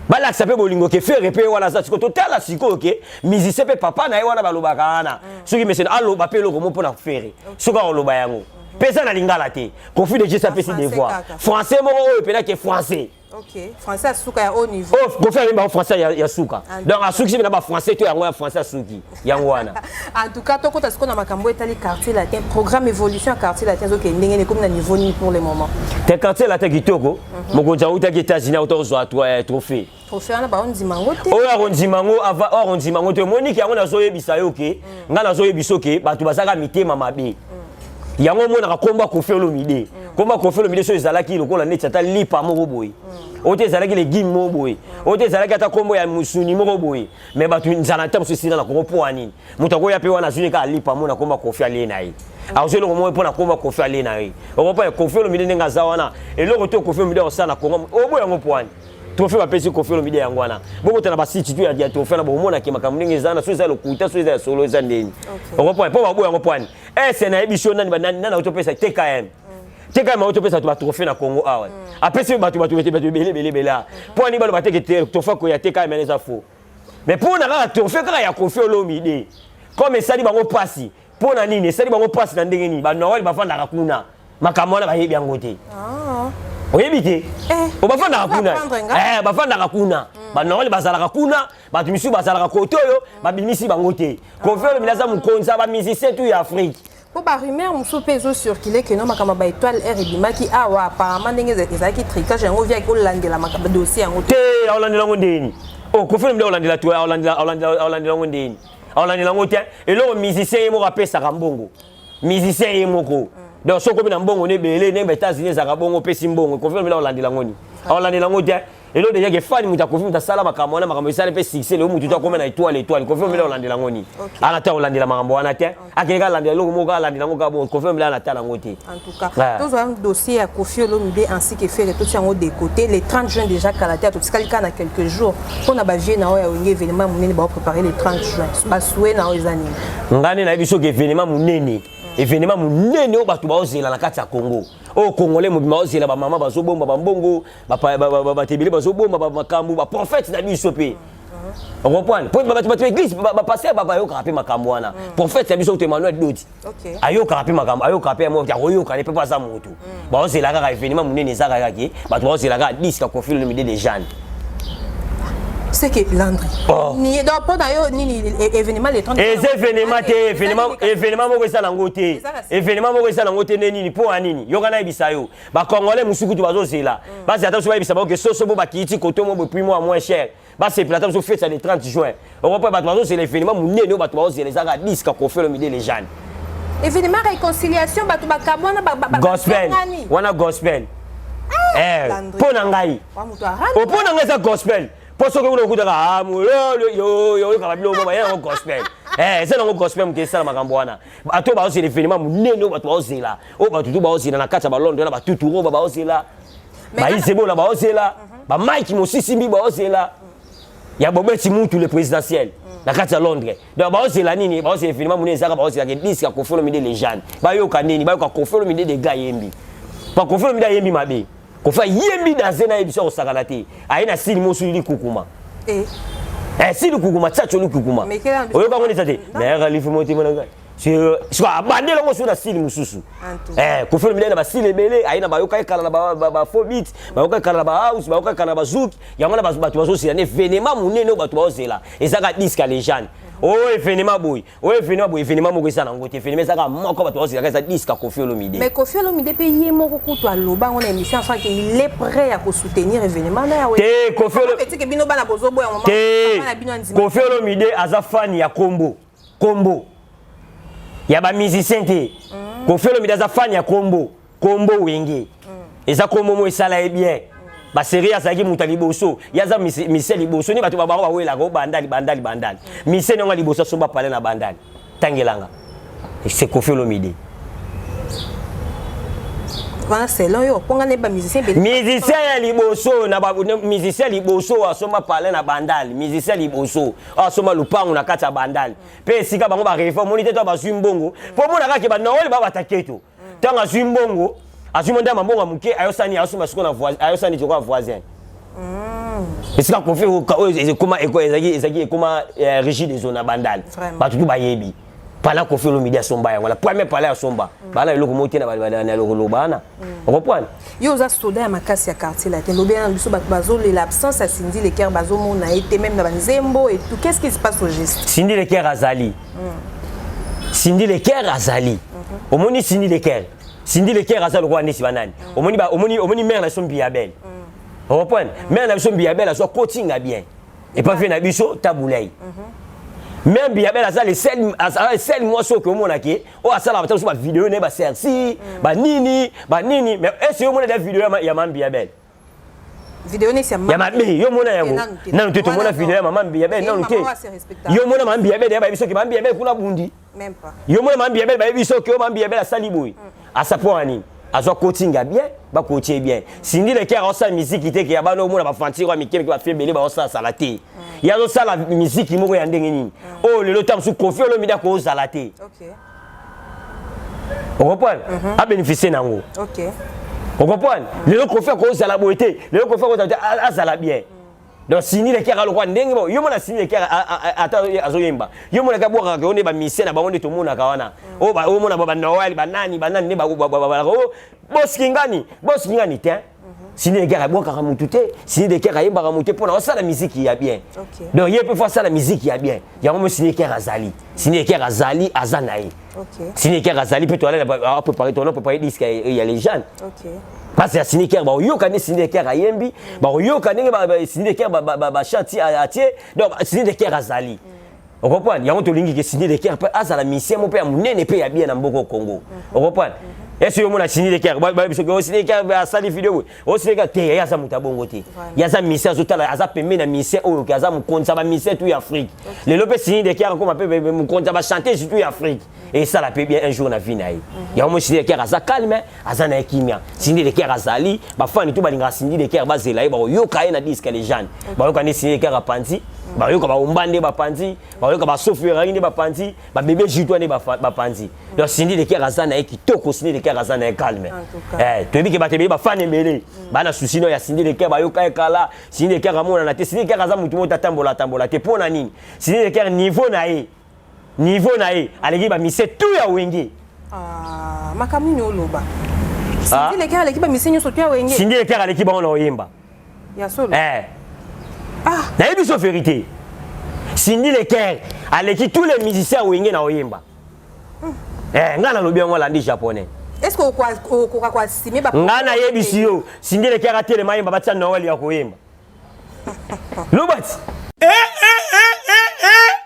balak sape bolingo ke faire pe wana za tiko total la siko ke musicien pe papa na wana balobaka ana soki mesen allo ba pe loko mo pona faire soka oloba yango pesa na lingala te confus de juste apesi des voix français mo o pe na ke français OK français à suka ya haut niveau ko faire ba français ya suka donc a suki na ba français to yango ya français à suki yango wana en tout cas to kota siko na makambo etali quartier latin programme évolution quartier latin zo ke ndenge ne comme na niveau ni pour le moment te quartier latin kitoko moko jauta ki États-Unis auto zo trophée trophée na ba ondimango te oya ondimango ava ondimango te monique yango na zo yebisa yo ke nga na zo yebiso ke batu basaka mitema mabe yango mona ka komba kofi olomide komba kofi olomide so ezalaki lokola neti ata lipa moko boye ote ezalaki le gim moko boye ote ezalaki ata kombo ya musuni moko boye mais batu nzana ta musu sina na kopo anini mutu akoya pe wana zuni ka lipa mona komba kofi ale na ye azelo ko mo pona komba kofi ale na ye okopa kofi olomide ndenga za wana eloko to kofi olomide osana kongo oboya ngo poani trophée va pesi kofi olomide yango wana boko tana ba site tu ya trophée na bomona ke makambo ndenge zana so za lokuta so za solo za ndeni okopa po ba boya ngo poani c'est na émission nani na autopesa TKM autopesa to ba trophée na Congo awa apesi batu bele po ni balo bateke trophée ko ya TKM les afo mais pour na ka trophée ka ya kofi olomide comme ça di bango pasi po na nini ça di bango pasi na ndenge ni ba nawali bafanda ka kuna makambo na ba yebi yango te oyebite obafanda kuna bafanda kuna banawali bazalaka kuna batu misu bazalaka koto yo babimisi bango te kofi olomide za mukonza ba musicien tu ya Afrique po ba rumeur musu pezo circuler que no makama ba étoile R ebimaki awa apparemment ndenge ezaki tricage yango via ko landela makaba dossier yango te olandela ngo ndeni kofi olomide olandela tu olandela ngo ndeni olandela ngo te eloko musicien yemo rapesa kambongo musicien yemoko donc soko bina mbongo ne belé ne États-Unis za kabongo pesi mbongo kofi olomide olandela ngoni olandela ngo te et l'autre déjà que fan muta confirme ta sala makambo na makambo sala pe succès le mutu to comme na étoile confirme là olandela ngoni ana ta olandela makambo wana te akeka landela loko moko olandela ngoko bon confirme là na ta na ngoti en tout cas tous un dossier à Koffi Olomide ainsi que faire tout ça de côté les 30 juin déjà Kalatea tout ça na quelques jours pour na ba vie na ya événement munene ba préparer les 30 juin ba souhait na ozani ngani na biso ke événement munene événement munene o batu ba ozela na kati ya Congo o Congolais mobima ozela ba mama bazobomba ba mbongo ba tebele bazobomba ba makambu ba prophète na biso pe on comprend pour ba église ba passer ba yo rapper makambu wana prophète na biso Emmanuel Dodi ayo rapper makambu ayo rapper mo ya royo ka ne peut pas ça moto ba ozela ka événement munene za ka ki batu ba ozela ka 10 ka Koffi Olomide des jeunes c'est que Landry ni donc pas d'ailleurs ni événement les 30 événement moko ça na ngote événement moko ça na ngote nini po anini yoka na bisayo ba congolais musuku tu bazozela basi ata so ba bisaba que soso bo bakiti koto mo depuis moi moins cher ba c'est plateau so fête ça le 30 juin on va pas bazozela c'est l'événement munene ba bazozela ça ka 10 ka Koffi Olomide les jeunes événement réconciliation ba to ba kabona ba gospel wana gospel po na ngai po na ngai ça gospel pour ceux qui ont écouté yo ka bilo mo ba gospel c'est le gospel mu kesala makambo wana ato ba ozela événement munene ba to ozela o ba tutu ba ozela na kati ba Londres na ba tuturo ba ozela ba isebo la ba ozela ba Mike Mosisi mbi ba ozela ya bobeti mutu le présidentiel na kati ya Londres donc ba ozela nini ba ozela événement munene zaka ba ozela ke 10 ka Koffi Olomide les jeunes ba yo ka nini ba yo ka Koffi Olomide des gars yembi pa Koffi Olomide yembi mabe kofa yembi dans zena ebiso ko sakalate aina sili mosuli kukuma sili kukuma tsacho kukuma oyo ba ngoni tsate mais khalifu moti monanga c'est abandela ngo suna sili mususu Koffi Olomide na ba sili belé aina ba yoka kala na ba phobit ba yoka kala na ba house ba yoka kala na ba zouk yangona ba batu bazo sila ne événement munene batu bazela ezaka 10 ka les jeunes événement moko ça na ngote événement ça ka moko batu bazela ka 10 ka Koffi Olomide mais Koffi Olomide pe yemo ko to aloba on émission enfin qu'il est prêt à soutenir événement na ya te Koffi Olomide ke bino bana bozobo ya moment bana bino andima Koffi Olomide aza fan ya combo ya ba musicien te Koffi Olomide aza fan ya combo wenge eza combo mo esala bien ba série azaki muta liboso yaza mise liboso ni batu ba ba wela ko bandali mise nonga liboso somba pale na bandali tangelanga c'est Koffi Olomide wana selon yo ponga ne ba musicien ya liboso na ba musicien liboso asomba pale na bandali musicien liboso asomba lupango na kati ya bandali pe sika bango ba reform monite to ba zwimbongo po mona kake ba noweli ba bataketo tanga zwimbongo azumonda mambongo muke ayosani asoma siko na voisin ayosani toko voisin esika Koffi ezaki ekoma régie des zones bandali batutu bayebi pala Koffi Olomide asomba yango la première pala asomba bala eloko moti na na lokolo bana comprendre yo za soda ya makasi ya quartier la tembo bien biso bazole l'absence à Cindy Leker bazomo na été même na banzembo et tout qu'est-ce qui se passe au geste Cindy Leker azali omoni Cindy Leker azali kwa nesi banani omoni mère na sombi abel comprendre mère na sombi abel aso coaching bien et pas fait na biso tabulai même Biabel a ça les sel moi ce que mon aki o asala ba ba vidéo ne ba serci ba nini mais est-ce que mon des vidéo ya mam Biabel vidéo ne c'est ya mabe yo mona yango non te mona vidéo ya mam Biabel non te yo mona mam Biabel ya ba biso ke mam Biabel kuna bundi même pas yo mona mam Biabel ba biso ke mam Biabel asali boy asa po ani azo coaching bien ba coacher bien Cindy Leker a sa musique qui te ke ya ba no mona ba fanti kwa mikebe ba fait belé ba sa salate ya zo sala musique moko ya ndenge nini oh lelo tam su Koffi Olomide ko salate on comprend a bénéficier nango on comprend lelo Koffi ko sala boité lelo Koffi ko a sala bien donc Cindy Leker a lo kwa ndenge bo yo mona Cindy Leker ata azoyemba yo mona ka boka ko ne ba mise na bango to mona ka wana o ba o mona ba Noël banani ne ba boskingani te Cindy Leker a boka ka mutu te Cindy Leker a yemba ka mutu pour na sala musique ya bien donc il peut faire ça la musique ya bien ya mo Cindy Leker azali azanaï Cindy Leker azali peut aller à préparer ton préparer disque il y a les jeunes parce que Cindy Leker ba yo ka ne Cindy Leker a yembi ba yo ka ne ba Cindy Leker ba chanti atie donc Cindy Leker azali on comprend ya on to lingi que Cindy Leker azala mission mo pe munene pe ya bien na mboko Congo on comprend Est-ce que vous avez signé les cœurs? Vous avez signé les cœurs à sa vidéo. Vous avez signé les cœurs. Il y a ça moutabongo. Il y a ça misère. Il y a ça pemé na misère. Il y a ça moukonde. Ça va misère tout Afrique. Les lopes signé des cœurs comme un peu moukonde. Ça va chanter sur tout Afrique. Et ça la peut bien un jour na vie naï. Il y a au signé les cœurs à ça calme. À ça na kimia. Signé les cœurs à Zali. Bah fan tout balinga signé les cœurs bas zelaï. Bah yo kaye na disque les gens. Bah yo kane signé les cœurs à Panti. Bah yo kaba umbande ba Panti. Bah yo kaba sofirani ba Panti. Bah bébé jitouane ba Panti. Donc signé les cœurs à ça na qui toko signé les cœurs à ça na calme. Tu as dit que tu as fan embellé. Bana souci no ya signé les cœurs ba yo kaye kala. Signé les cœurs à mona na te signé les cœurs à ça mutu mota tambola te pona nini. Signé les cœurs niveau nae. Niveau nae. Aleki ba mise tout ya wenge. Ah, makamuni oloba. Signé les cœurs aleki ba mise nyo sotu ya wenge. Signé les cœurs aleki ba on oyemba. Ya solo. Ah, na yebi so vérité. Signé les cœurs aleki tous les musiciens wenge na oyemba. Ngana lobi ngo landi japonais. Est-ce que quoi signé ba ngana yebisi yo signé les cœurs à télé mayemba batia Noël ya koyemba. Lobati.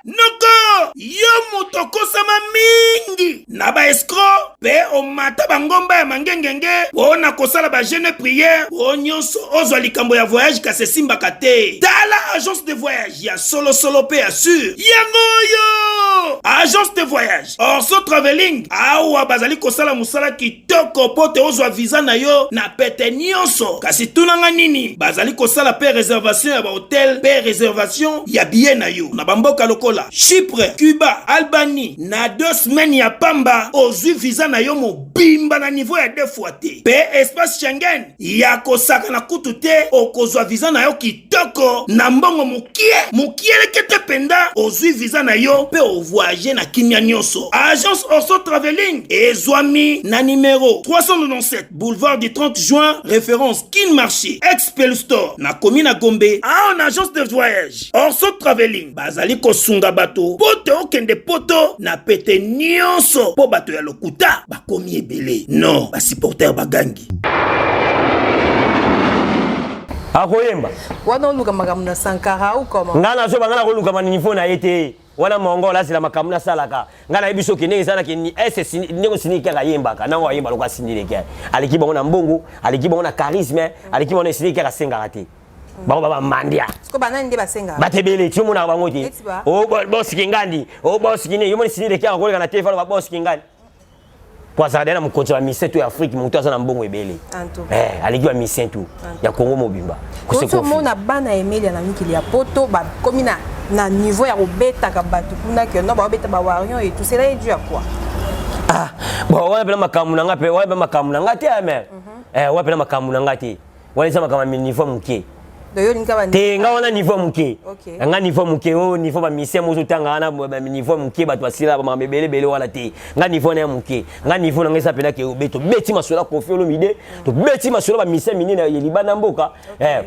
Noko yo mutoko sama mingi na ba escroc pe o mata bangomba ya mangengenge ona kosala ba jeune prière onyonso ozwa likambo ya voyage ka se simba kate tala agence de voyage ya solo pe assure yango yo agence de voyage Orso Traveling awa bazali kosala musala kitoko pote ozwa visa na yo na pete nyonso kasi tunanga nini bazali kosala pe réservation ya ba hôtel pe réservation ya billet na yo na bamboka lokola Chypre, Cuba, Albanie na 2 semaines ya pamba ozwi visa na yo mobimba na niveau ya 2 fois te pe espace Schengen ya kosaka na kutu te okozwa visa na yo kitoko na mbongo mukie lekete penda ozwi visa na yo pe o voyager na kimia nyonso agence Orso Traveling ezwami na numéro 397 boulevard du 30 juin référence Kin Marché Expel Store na commune Gombe en agence de voyage Orso Traveling bazali kosunga bato poto okende poto na pete nyonso po bato ya lokuta bakomi ebele non basupporter bagangi akoyemba wana oluka makambo na Sankara ou comment ngana so bangana koluka ma niveau na yete wana mongola sila makambo na salaka ngana yebiso kene ezana ke ni ese ndeko sinika kayemba kana wa yemba lokwa sinileke aliki bongo na mbongo aliki bongo na charisme aliki bongo sinika ka senga te bango baba mandia ko banani nde basenga batebele ti mona bango te o boss kingandi o boss kine yomo sinileke ka koleka na telefone ba boss kingandi pour ça dena mukonzi wa mise tu Afrique mutu azana mbongo ebele aliki wa mise tu ya Congo mobimba ko so mona bana Emilia na mikili ya poto ba komina na niveau ya robeta ka batu kuna ke no ba beta ba warion et tout cela est dû à quoi bon wana pela makamu na ngape wana pela makamu na ngate ya mer wana pela makamu na ngate wana isa makamu niveau muke te nga wana niveau muke nga niveau muke o niveau ba mise mozo tanga na ba niveau muke ba twasila ba mebele wana te nga niveau na muke nga niveau na ngesa pela ke beto beti masola konfiolo mide to beti masola ba mise minene ya libana mboka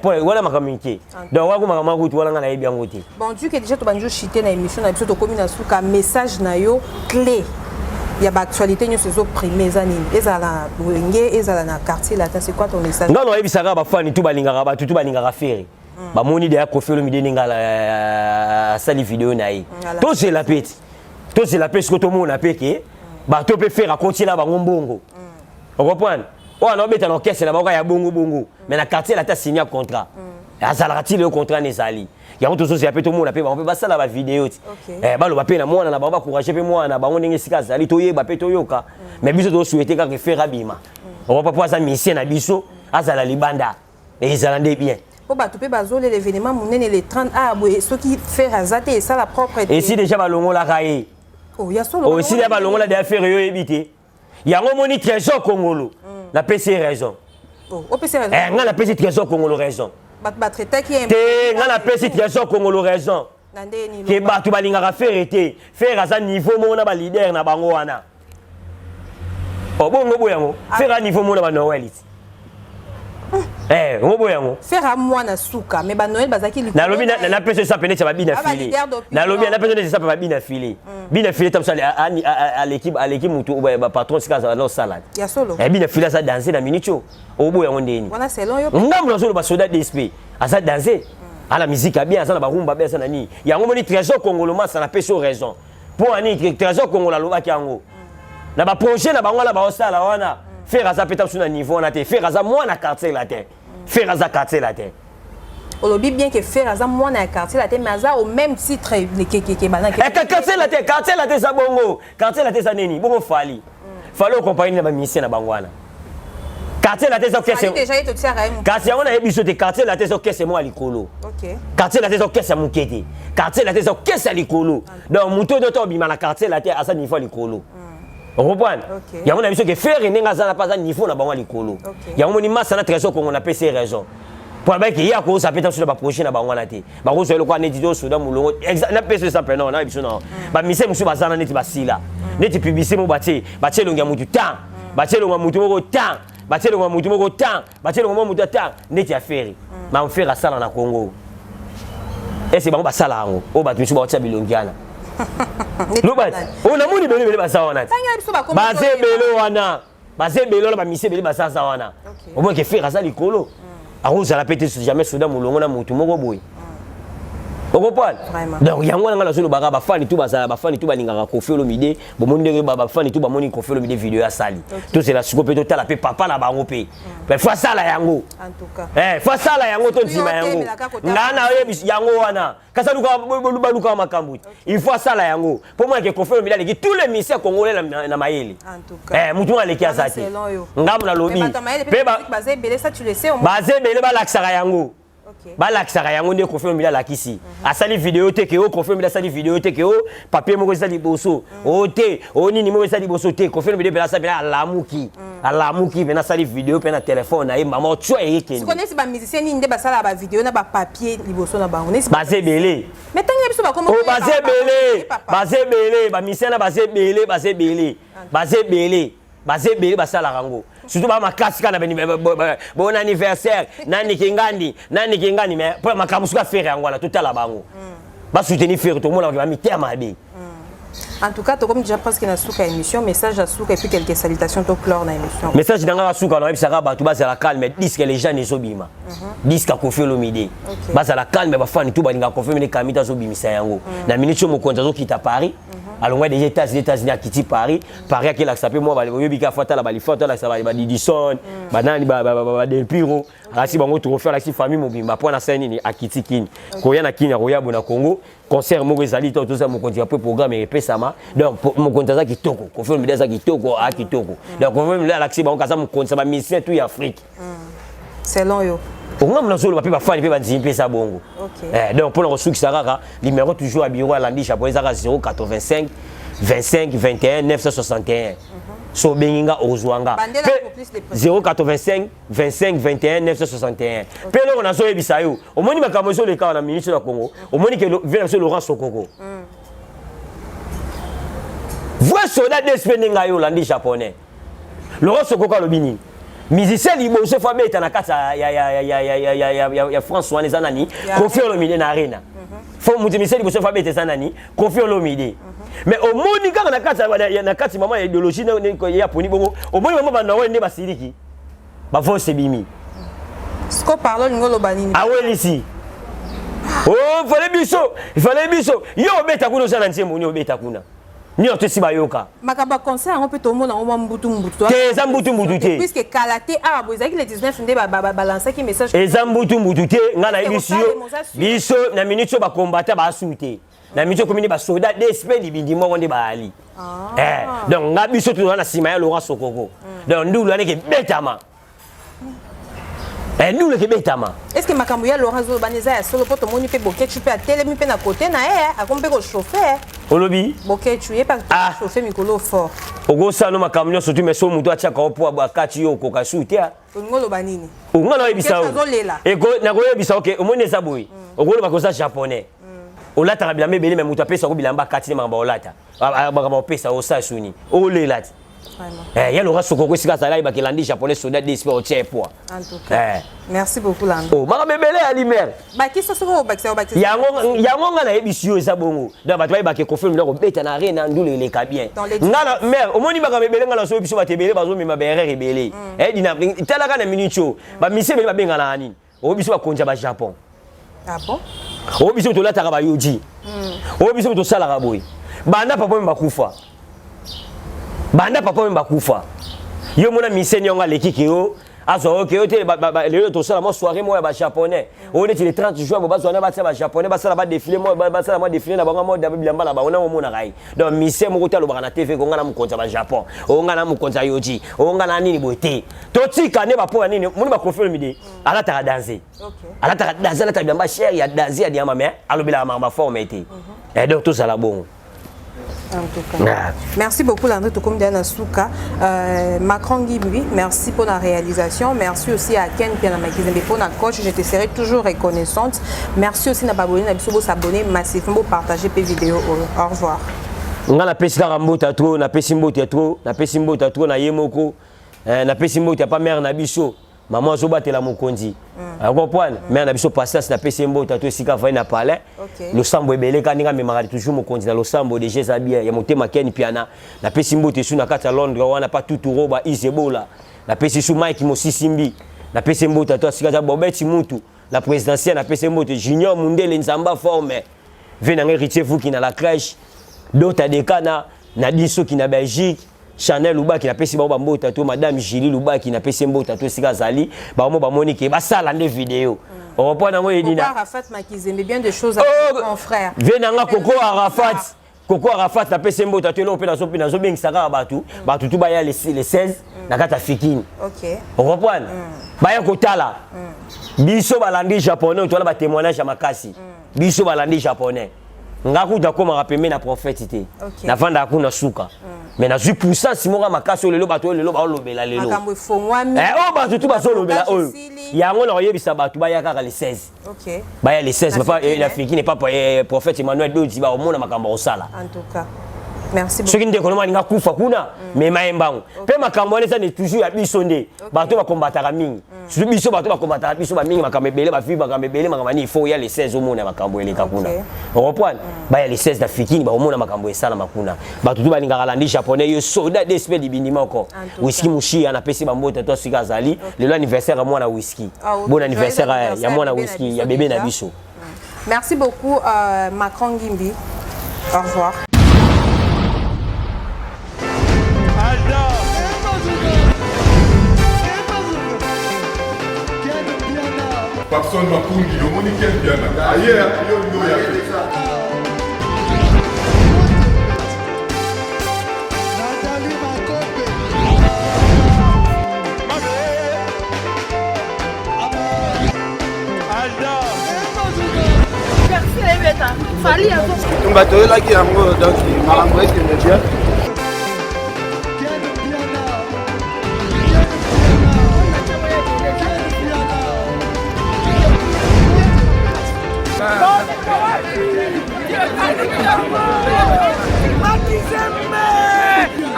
pour wana makamu muke donc wako makamu kutu wana nga na yebi yango te bon tu que déjà to banjo chiter na émission na biso to komi na suka message na yo clé ya ba actualité nyo sezo primé zanini ezala wenge ezala na quartier là c'est quoi ton message non ebisaka ba fani tu balingaka ba tu balingaka faire ba moni de ya kofelo mideni ngala sali vidéo nayi to c'est la pete ko to mona peke ba to pe faire continuer ba ngombongo on comprend on a beta no caisse la ba ya bongo mais na quartier là ta signé contrat azalati le contrat nezali ya moto so c'est apeto mona pe ba on peut basala ba vidéo ba lo ba pe na mwana na ba encourager pe mwana ba ngondenge sika azali to yeba pe to yoka mais biso to souhaiter ka faire abima on va pas poser mission na biso azala libanda et ezala ndé bien po ba to pe bazole l'événement monene les 30 ce qui fait razate et ça la propre et si déjà ba longo la kaé oh ya solo oh si déjà ba longo la de faire yo ebité ya ngomoni trésor congolo la PC raison oh o PC raison nga la PC trésor congolo raison ba traiter qui est te nga la PC trésor congolo raison ke ba tu balingaka faire à ça niveau mona ba leader na bango wana oh bongo boyango faire à niveau mona ba Noël ngobo yango faire à moi na suka mais ba Noël bazaki li na lobi na pese ça penet ça ba bina filé na lobi na pese ça ba bina filé tam ça à l'équipe mutu ba patron sika za lo salade ya solo bina filé ça danser na minicho obo yango ndeni wana selon yo ngambo na solo ba soda DSP asa danser à la musique bien ça na ba rumba bien ça na ni yango moni trésor congolais ça na pese raison pour ani trésor congolais lo ba kiango na ba projet na bango la ba osala wana faire ça peut-être sur un niveau na te faire ça moi na quartier la terre faire ça quartier la terre olobi bien que faire ça moi na quartier la terre mais ça au même titre que bana que quartier la terre ça bongo quartier la terre ça neni bongo fali compagnie na ba mission na bangwana quartier la terre ça qu'est-ce déjà to tira quartier on a ebiso te quartier la terre ça qu'est-ce moi likolo OK quartier la terre ça qu'est-ce mukete quartier la terre ça qu'est-ce likolo donc muto de to bima na quartier la terre à ça niveau likolo on comprend il y a on a besoin que faire nenga za na pas ça niveau na bango likolo il y a on ni massa na trésor qu'on a PC raison pour ba ki ya ko ça peut être sur ba prochain na bango na te ba ko so le ko neti do soudan mulongo na PC ça non na biso na ba mise musu bazana neti basila neti publicité mo batie longa mutu temps batie longa mutu mo temps batie longa mutu mo temps batie longa mutu temps neti affaire ma on faire ça na Congo et c'est bango basala ngo o ba biso ba tia bilongiana Lobat, on a moni bele bele basa wana. Base bele wana. Base bele la mise bele basa wana. Au moins que faire ça likolo. Aroza la pété jamais soudain mulongo na mutu moko boy. On comprend? Donc yango nga la zolo baga ba fani tout bazala ba fani tout balinga Koffi Olomide, bo moni ba fani tout ba moni Koffi Olomide vidéo ya sali. Tout c'est la scope total pe papa na bango pe. Mais faut ça la yango. En tout cas. Faut ça la yango to nzima yango. Ngana yebi yango wana. Kasa luka makambu. Il faut ça la yango. Pour moi que Koffi Olomide les tous les ministères congolais na mayele. En tout cas. Mutu aleki azati. Ngam na lobi. Pe basé belé ça tu le sais au moins. Basé belé ba laksaka yango. Balakisaka yango nde Koffi Olomide lakisi asali vidéo te ke o Koffi Olomide asali vidéo te ke o papier moko esali boso o te o nini moko esali boso te Koffi Olomide pela sa pela alamuki pena asali vidéo pena téléphone na ye maman tu eye kendi connais ba musicien ni nde basala ba vidéo na ba papier liboso na bango nesi basé belé mais tanga biso ba comment o basé belé ba musicien na basé belé basala rango surtout ba makasi kana bon anniversaire nani kingandi mais pour makamusuka faire yango la totala bango ba soutenir faire tout le monde va miter mabe en tout cas comme déjà presque na souka émission message à souka et puis quelques salutations to clore na émission message danga souka na bisaka ba tu ba la calme disque les gens ne sobima disque Koffi Olomide ba la calme ba fani tout ba linga Koffi Olomide kamita sobimisa yango na minute mo konza zo kita Paris alongwa des États-Unis à Kitty Paris qui la sapé moi ba yobika fata la balifata la ba Didison ba nani ba Del Piro asi bango to faire la si famille mobimba pour na scène ni à Kitty Kini koya na Kini roya bona Congo concert mo ezali to ça mo continue après programme et pesama donc mo konza kitoko Koffi Olomide za kitoko a kitoko donc Koffi Olomide la si bango kaza mo konza ba mission tout Afrique selon yo on a solo papier ba fani pe ba nzimpe sa bongo donc pour le ressources saraka numéro toujours à bureau à Landi japonais 085 25 21 961 so benginga ozwanga 085 25 21 961 pe lo na so ebisa yo omoni makambo so le ka na ministre na Congo omoni que vient Laurent Sokoko voix soldat d'espenenga yo Landi japonais Laurent Sokoko alobini musicien liboso fa beta na kata ya François Nezanani Koffi Olomide na arena fo muti musicien liboso fa beta sanani Koffi Olomide mais au moni kaka na kati mama idéologie ya poni bongo au moni mama bana wende basiriki ba fo sebimi sko parlo ngolo banini awelisi oh fallait biso yo beta kuna sana ntiemo ni obeta kuna ni otesi bayoka makaba concert on peut tout monde en mbutu te zambutu te puisque kalaté a bozaki le 19 nde ba lancer qui message ezambutu te ngana biso na minute ba combattre ba souté na minute komini ba soldat d'esprit libindi moko nde ba ali donc nga biso tu na sima ya Laurent Sokoko donc ndulu aneke betama ndulu ke betama est-ce que makambo ya Laurent Zobaneza ya solo poto moni pe boket tu pe a télé mi pe na côté na akompe ko chauffer olobi boket tu pas chauffer mikolo fort ogo sano makambo surtout mais so muto atia ka po abakati yo ko ka soutia ngolo banini ngana ebisa eko na ko ebisa OK omoni eza boy ogolo bakosa japonais olata ka bilamba belé mais muto apesa ko bilamba kati mamba olata ba pesa osa suni olelati il y a Laurent Sokoko sika sala ba kelandi japonais soldat d'esprit au tien poids en tout cas merci beaucoup Lando ba bebele à limer ba ki so soko ba yango ngana ebisio eza bongo da ba twa ba ke confirme ko beta na arena ndule le ka bien ngana mère omoni ba bebele ngana so biso ba tebele ba zo mema bere rebele dina tala kana minicho ba mise bele ba benga na ani o biso ba konja ba Japon ah bon o biso to lata ka ba yoji o biso to sala ka boy banda papa mba kufa Yo mona miseni yonga lekiki yo. Azo ok yo te le to sala mo soirée mo ba japonais. On est le 30 juin bo bazona ba ba japonais ba sala ba défilé mo ba sala mo défilé na bango mo da bilamba la ba ona mo na rai. Donc miseni mo kota lo ba na TV ko ngana mo konza ba Japon. O ngana mo konza yoji. O ngana nini bote. To tika ne ba po nini mo ba confirme midi. Ala ta danser. OK. Ala ta danser la ta bilamba cher ya danser ya diama mais alobela ma forme été. Et donc tout ça là bon. En tout cas. Merci beaucoup Landry Tokoum Diana Souka. Macron Gimbi, merci pour la réalisation. Merci aussi à Ken Piana Makizembe pour la coach. Je te serai toujours reconnaissante. Merci aussi à Babouine Nabisobo s'abonner massivement pour partager mes vidéos. Au revoir. On a pesi karambo tatro, na pesi mbote trop, na pesi mbote trop na yemoko. Na pesi mbote pas mère na biso. Maman zo batela mokonzi. Vous comprenez? Mais na biso passage na pesi mbote trop sika va na palais. Le sambo ebele kaninga me maradi toujours mokonzi na le sambo de Jezabia ya motema Ken piana. Na pesi mbote su na kata Londres wana pas tout roba isebola. Na pesi su Mike Mosisimbi. Na pesi mbote trop sika za Bobeti Mutu. La présidentielle na pesi mbote Junior Mundele Nzamba forme. Venanga héritier vous qui na la crèche. D'autres Dekana na diso qui na Belgique. Chanel Luba qui n'a pas si bon mbota to madame Julie Luba qui n'a pas si mbota to sika zali ba mo ba monique ba sala des vidéos on reprend nango edina Arafat Makizembe bien de choses avec mon frère venanga Coco Arafat n'a pas si mbota to lo pe na zo bing saka batu tout ba ya les 16 na kata fikini OK on reprend ba ya kotala biso balandi japonais to la ba témoignage ya makasi biso balandi japonais ngakuta koma rapeme na prophète na vanda kuna suka mais na 8% simoka makasi lelo bato lelo ba lobela lelo makambo fongwami o bato tout baso lobela o yango na yebisa bato ba yakaka les 16 OK ba ya les 16 papa l'Afrique n'est pas prophète Emmanuel Dodi ba omona makambo osala en tout cas merci beaucoup. Ce qui ndeko noma ninga kufa kuna mais maembango pe makambo eza ne toujours ya biso nde bato ba combattre mingi surtout biso bato ba combattre biso ba mingi makambo ebele ba fiba makambo ebele makambo ni faut ya les 16 omona makambo eleka kuna on reprend ba ya les 16 d'Afrique ba omona makambo esala makuna bato tu ba ninga kalandi japonais yo soda d'espèce de binima ko whisky mushi ana pesi ba mbota to sika zali le anniversaire moi na whisky bon anniversaire ya moi na whisky ya bébé na biso. Merci beaucoup Macron Gimbi. Au revoir. Papson Makungi, le Monique Piana. Ailleurs, il y a On va te là qui a un mot donc malambo qui me dit.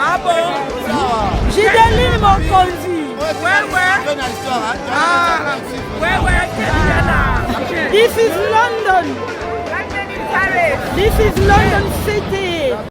Ah bon? J'ai donné mon conduit. Ouais. Ah, ouais. This is London. This is London City.